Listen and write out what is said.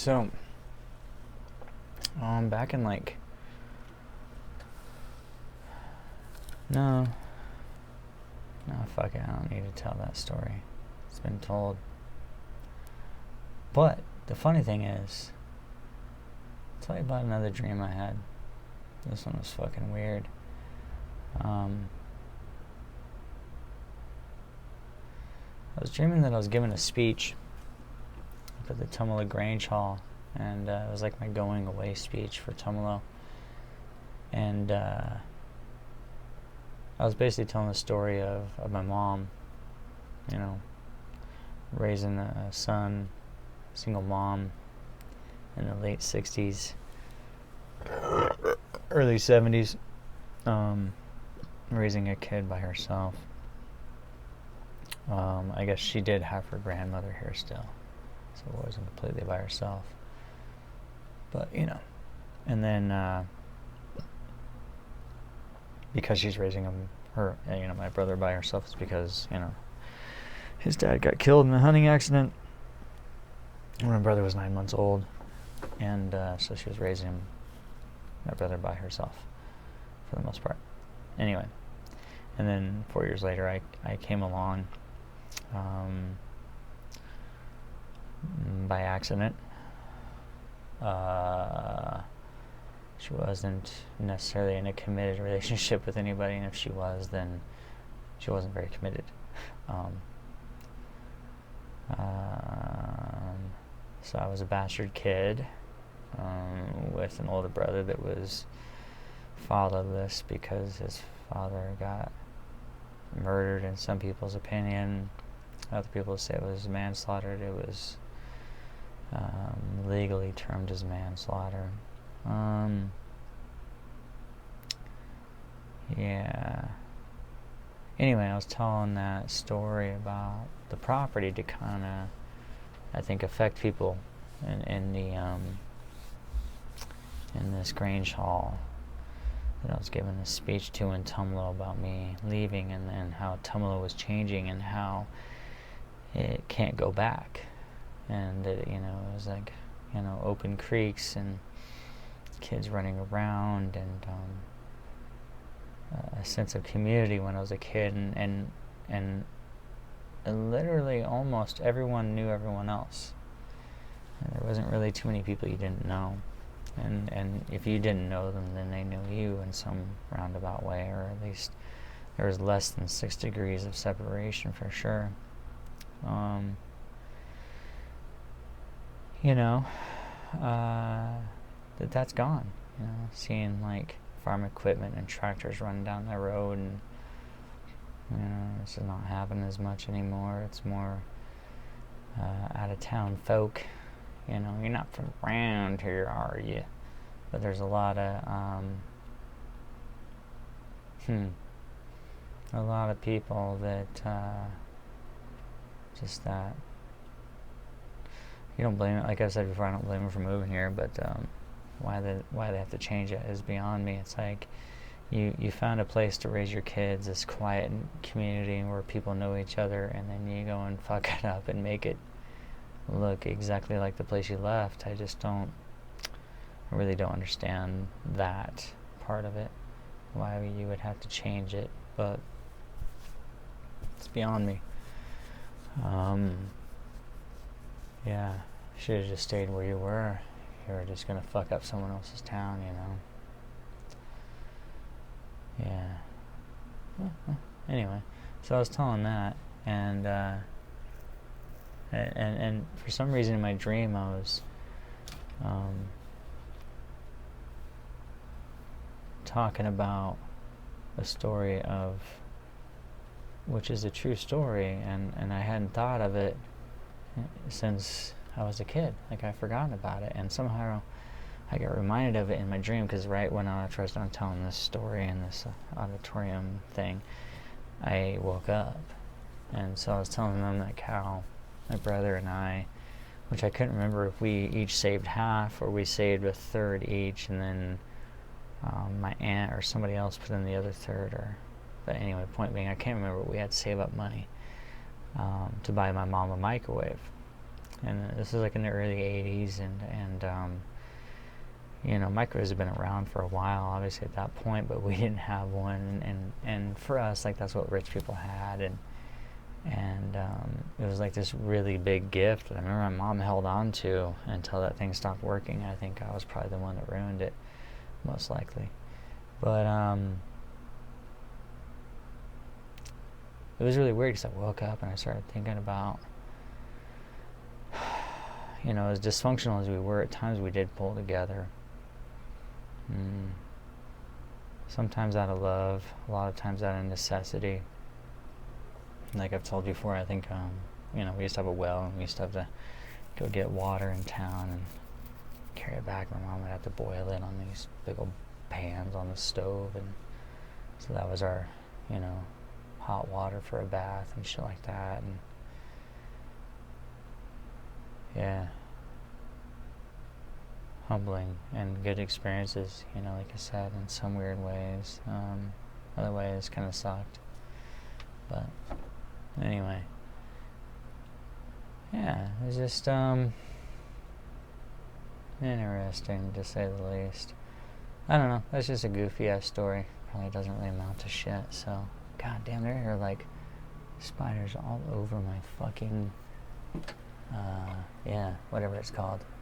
So, back in no, fuck it, I don't need to tell that story. It's been told. But the funny thing is, I'll tell you about another dream I had. This one was fucking weird. I was dreaming that I was giving a speech up at the Tumalo Grange Hall, and it was like my going away speech for Tumalo. And I was basically telling the story of my mom, raising a son, single mom in the late 60s, early 70s, raising a kid by herself. I guess she did have her grandmother here still, so it wasn't completely by herself. But, and then because she's raising my brother by herself, is because, his dad got killed in a hunting accident when my brother was 9 months old, and so she was raising my brother by herself for the most part. Anyway, and then 4 years later, I came along by accident. She wasn't necessarily in a committed relationship with anybody, and if she was, then she wasn't very committed. So I was a bastard kid with an older brother that was fatherless because his father got murdered in some people's opinion. Other people say it was manslaughter. It was legally termed as manslaughter. Yeah. Anyway, I was telling that story about the property to kind of, I think, affect people in this Grange Hall that I was giving a speech to in Tumalo about me leaving, and then how Tumalo was changing and how it can't go back, and that it was like open creeks and kids running around, and a sense of community when I was a kid, and literally almost everyone knew everyone else. And there wasn't really too many people you didn't know, and if you didn't know them, then they knew you in some roundabout way, or at least there was less than 6 degrees of separation for sure. That's gone. Seeing like farm equipment and tractors running down the road, and this is not happening as much anymore. It's more out of town folk. You're not from around here, are you? But there's a lot of people that just that you don't blame it. Like I said before, I don't blame them for moving here, but why they have to change it is beyond me. It's like you found a place to raise your kids, this quiet community where people know each other, and then you go and fuck it up and make it look exactly like the place you left. I really don't understand that part of it, why you would have to change it, but it's beyond me. Yeah, you should have just stayed where you were. You were just gonna fuck up someone else's town, Yeah. Well, anyway, so I was telling that, and for some reason in my dream I was talking about a story which is a true story, and I hadn't thought of it since I was a kid. Like, I'd forgotten about it, and somehow I got reminded of it in my dream, because right when I was done telling this story in this auditorium thing, I woke up. And so I was telling them like how my brother and I, which I couldn't remember if we each saved half or we saved a third each, and then my aunt or somebody else put in the other third, but anyway, point being, I can't remember. We had to save up money to buy my mom a microwave, and this was like in the early 80s, and and you know, micros have been around for a while, obviously at that point, but we didn't have one, and for us, like, that's what rich people had, and it was like this really big gift that I remember my mom held on to until that thing stopped working. I think I was probably the one that ruined it, most likely. But it was really weird because I woke up and I started thinking about, you know, as dysfunctional as we were, at times we did pull together. Sometimes out of love, a lot of times out of necessity. Like I've told you before, I think, you know, we used to have a well, and we used to have to go get water in town and carry it back. My mom would have to boil it on these big old pans on the stove, and so that was our, you know, hot water for a bath and shit like that. And yeah, humbling and good experiences, you know, like I said, in some weird ways. Other ways kind of sucked. But anyway, yeah, it was just interesting, to say the least. I don't know, that's just a goofy ass story. Probably doesn't really amount to shit. So, god damn, there are like spiders all over my fucking yeah, whatever it's called.